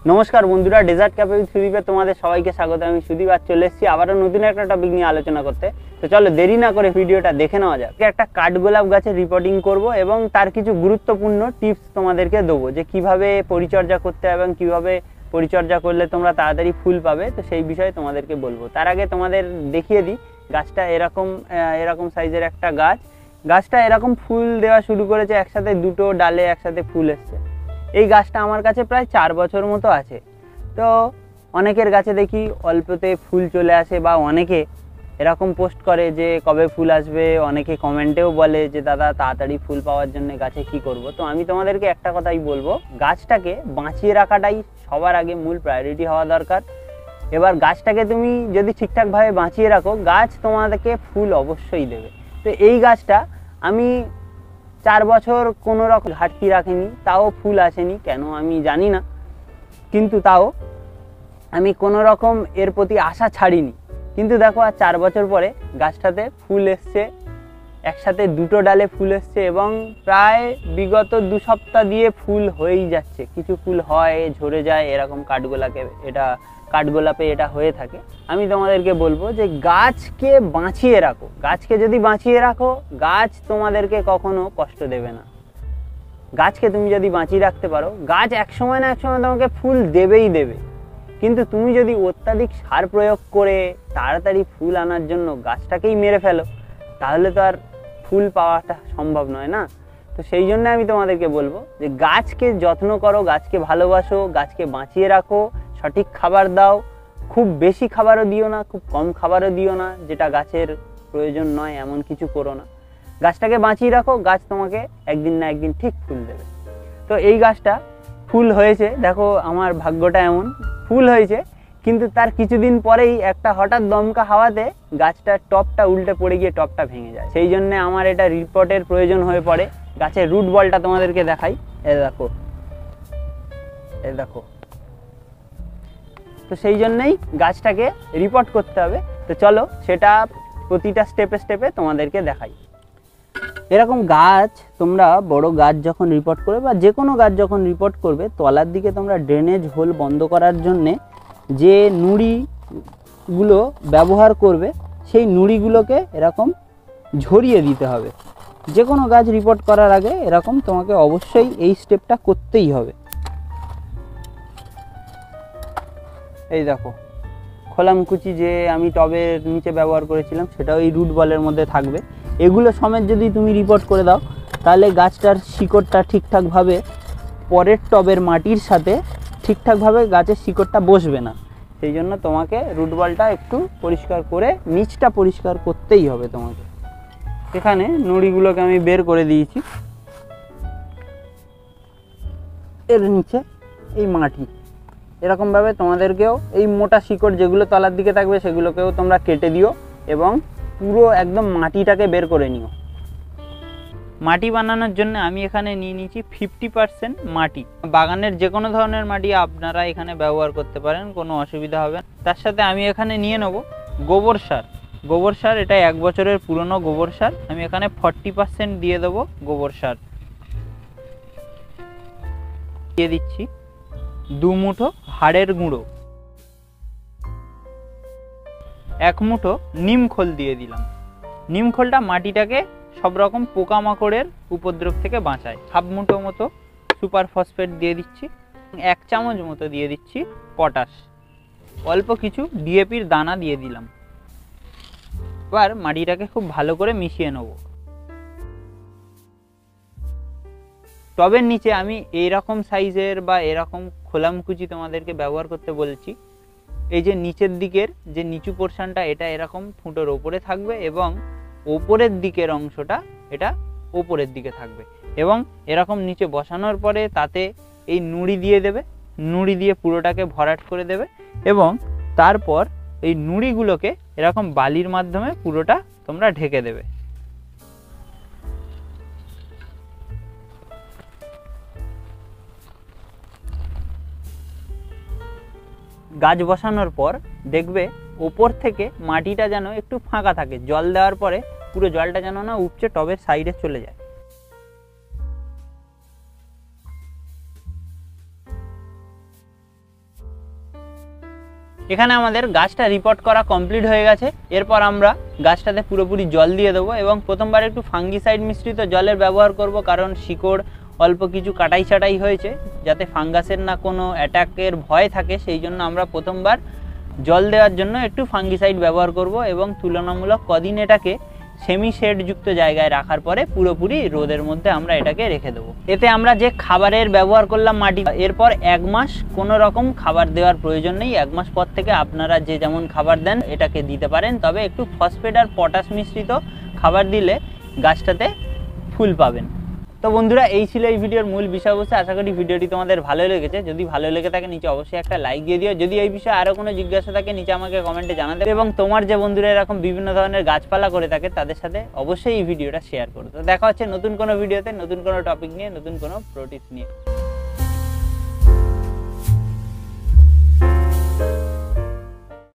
नमस्कार बंधुरा dessert cafe with सुदीपे तुम्हारे सबाइके स्वागत। आमि सुदीप आज चले एसेछि आबारो नतुन एकटा टपिक निये आलोचना करते। तो चलो देरी ना करे भिडियोटा देखे नेওয়া যাক। একটা কাঠগোলাপ গাছের রিপোর্টিং করব এবং তার কিছু গুরুত্বপূর্ণ টিপস তোমাদেরকে দেব যে কিভাবে পরিচর্যা করতে হবে এবং কিভাবে পরিচর্যা করলে তোমরা তাড়াতাড়ি ফুল পাবে। তো সেই বিষয়ে তোমাদেরকে বলবো। তার আগে তোমাদের দেখিয়ে দিই গাছটা এরকম সাইজের একটা গাছ। গাছটা এরকম ফুল দেওয়া শুরু করেছে, একসাথে দুটো ডালে একসাথে ফুল এসছে। এই গাছটা আমার কাছে প্রায় 4 বছর মতো আছে। তো অনেকের গাছে দেখি অল্পতে ফুল চলে আসে বা অনেকে এরকম পোস্ট করে যে কবে ফুল আসবে, অনেকে কমেন্টেও বলে যে দাদা তাড়াতাড়ি ফুল পাওয়ার জন্য গাছে কি করব। তো আমি তোমাদেরকে একটা কথাই বলবো, গাছটাকে বাঁচিয়ে রাখাটাই সবার আগে মূল প্রায়োরিটি হওয়া দরকার। এবার গাছটাকে তুমি যদি ঠিকঠাকভাবে বাঁচিয়ে রাখো, গাছ তোমাদেরকে ফুল অবশ্যই দেবে। তো এই গাছটা আমি 4 বছর কোনো রকম ঘাটতি রাখিনি, তাও ফুল আসেনি কেন আমি জানি না, কিন্তু তাও আমি কোনো রকম এর প্রতি আশা ছাড়িনি। কিন্তু দেখো আর 4 বছর পরে গাছটাতে ফুল এসছে, একসাথে দুটো ডালে ফুল এসছে এবং প্রায় বিগত 2 সপ্তাহ দিয়ে ফুল হয়েই যাচ্ছে। কিছু ফুল হয় ঝরে যায়, এরকম কাঠগোলাপে এটা হয়ে থাকে। আমি তোমাদেরকে বলবো যে গাছকে বাঁচিয়ে রাখো। গাছকে যদি বাঁচিয়ে রাখো, গাছ তোমাদেরকে কখনো কষ্ট দেবে না। গাছকে তুমি যদি বাঁচিয়ে রাখতে পারো, গাছ এক সময় না এক সময় তোমাকে ফুল দেবেই দেবে। কিন্তু তুমি যদি অত্যাধিক সার প্রয়োগ করে তাড়াতাড়ি ফুল আনার জন্য গাছটাকেই মেরে ফেলো, তাহলে তো আর ফুল পাওয়াটা সম্ভব নয় না। তো সেই জন্য আমি তোমাদেরকে বলবো যে গাছকে যত্ন করো, গাছকে ভালোবাসো, গাছকে বাঁচিয়ে রাখো, সঠিক খাবার দাও। খুব বেশি খাবারও দিও না, খুব কম খাবারও দিও না, যেটা গাছের প্রয়োজন নয় এমন কিছু করো না। গাছটাকে বাঁচিয়ে রাখো, গাছ তোমাকে একদিন না একদিন ঠিক ফুল দেবে। তো এই গাছটা ফুল হয়েছে, দেখো আমার ভাগ্যটা এমন, ফুল হয়েছে কিন্তু তার কিছুদিন পরেই একটা হঠাৎ দমকা হাওয়াতে গাছটার টপটা উল্টে পড়ে গিয়ে টপটা ভেঙে যায়। সেই জন্য আমার এটা রিপোর্টের প্রয়োজন হয়ে পড়ে। গাছের রুট বলটা তোমাদেরকে দেখাই, এই দেখো। তো সেই জন্যই গাছটাকে রিপোর্ট করতে হবে। তো চলো সেটা প্রতিটা স্টেপে স্টেপে তোমাদেরকে দেখাই। এরকম গাছ তোমরা বড় গাছ যখন রিপোর্ট করবে বা যে কোনো গাছ যখন রিপোর্ট করবে, তলার দিকে তোমরা ড্রেনেজ হোল বন্ধ করার জন্যে যে নুড়িগুলো ব্যবহার করবে, সেই নুড়িগুলোকে এরকম ঝরিয়ে দিতে হবে। যে কোনো গাছ রিপোর্ট করার আগে এরকম তোমাকে অবশ্যই এই স্টেপটা করতেই হবে। এই দেখো খোলামকুচি যে আমি টবের নিচে ব্যবহার করেছিলাম, সেটাও এই রুট বলের মধ্যে থাকবে। এগুলো সমেত যদি তুমি রিপোর্ট করে দাও, তাহলে গাছটার শিকড়টা ঠিকঠাকভাবে পরের টবের মাটির সাথে ঠিকঠাকভাবে গাছের শিকড়টা বসবে না। সেই জন্য তোমাকে রুট বলটা একটু পরিষ্কার করে নিচটা পরিষ্কার করতেই হবে তোমাকে। এখানে নুড়িগুলোকে আমি বের করে দিয়েছি। এর নিচে এই মাটি, এরকমভাবে তোমাদেরকেও এই মোটা শিকড় যেগুলো তলার দিকে থাকবে সেগুলোকেও তোমরা কেটে দিও এবং পুরো একদম মাটিটাকে বের করে নিও। মাটি বানানোর জন্য আমি এখানে নিয়ে নিয়েছি 50% মাটি। বাগানের যে কোনো ধরনের মাটি আপনারা এখানে ব্যবহার করতে পারেন, কোনো অসুবিধা হবে না। তার সাথে আমি এখানে নিয়ে নেব গোবর সার। এটা 1 বছরের পুরনো গোবর সার। আমি এখানে 40% দিয়ে দেবো গোবর সার। দিয়ে দিচ্ছি 2 মুঠো হাড়ের গুঁড়ো, 1 মুঠো নিম খোল দিয়ে দিলাম। নিম খোলটা মাটিটাকে সব রকম পোকামাকড়ের উপদ্রব থেকে বাঁচায়। 1/2 মুঠো মতো সুপার ফসফেট দিয়ে দিচ্ছি, 1 চামচ মতো দিয়ে দিচ্ছি পটাশ, অল্প কিছু ডিএপির দানা দিয়ে দিলাম। এবার মাটিটাকে খুব ভালো করে মিশিয়ে নেব। টবের নিচে আমি এইরকম সাইজের বা এরকম খোলামকুচি তোমাদেরকে ব্যবহার করতে বলছি। এই যে নিচের দিকের যে নিচু পোর্শনটা, এটা এরকম ফুটোর ওপরে থাকবে এবং ওপরের দিকের অংশটা এটা ওপরের দিকে থাকবে। এবং এরকম নিচে বসানোর পরে তাতে এই নুড়ি দিয়ে দেবে, নুড়ি দিয়ে পুরোটাকে ভরাট করে দেবে এবং তারপর এই নুড়িগুলোকে এরকম বালির মাধ্যমে পুরোটা তোমরা ঢেকে দেবে। গাছ বসানোর পর দেখবে ওপর থেকে মাটিটা যেন একটু ফাঁকা থাকে, জল দেওয়ার পরে পুরো জলটা যেন না উপচে টবের সাইডে চলে যায়। এখানে আমাদের গাছটা রিপোর্ট করা কমপ্লিট হয়ে গেছে। এরপর আমরা গাছটাতে পুরোপুরি জল দিয়ে দেবো এবং প্রথমবার একটু ফাঙ্গিসাইড মিশ্রিত জলের ব্যবহার করব, কারণ শিকড় অল্প কিছু কাটাই ছাটাই হয়েছে, যাতে ফাঙ্গাসের না কোনো অ্যাটাকের ভয় থাকে, সেই জন্য আমরা প্রথমবার জল দেওয়ার জন্য একটু ফাঙ্গিসাইড ব্যবহার করব এবং তুলনামূলক কদিন এটাকে সেমি শেড যুক্ত জায়গায় রাখার পরে পুরোপুরি রোদের মধ্যে আমরা এটাকে রেখে দেবো। এতে আমরা যে খাবারের ব্যবহার করলাম মাটি, এরপর 1 মাস কোনো রকম খাবার দেওয়ার প্রয়োজন নেই। 1 মাস পর থেকে আপনারা যে যেমন খাবার দেন এটাকে দিতে পারেন, তবে একটু ফসফেট আর পটাশ মিশ্রিত খাবার দিলে গাছটাতে ফুল পাবেন। তো বন্ধুরা, এই ছিল এই ভিডিওর মূল বিষয়বস্তু। আশা করি ভিডিওটি তোমাদের ভালো লেগেছে। যদি ভালো লেগে থাকে নিচে অবশ্যই একটা লাইক দিয়ে দিও। যদি এই বিষয়ে আরও কোনো জিজ্ঞাসা থাকে নিচে আমাকে কমেন্টে জানাতে, এবং তোমার যে বন্ধুরা এরকম বিভিন্ন ধরনের গাছপালা করে থাকে তাদের সাথে অবশ্যই এই ভিডিওটা শেয়ার করো। তো দেখা হচ্ছে নতুন কোনো ভিডিওতে, নতুন কোনো টপিক নিয়ে, নতুন কোনো প্রো টিপস নিয়ে।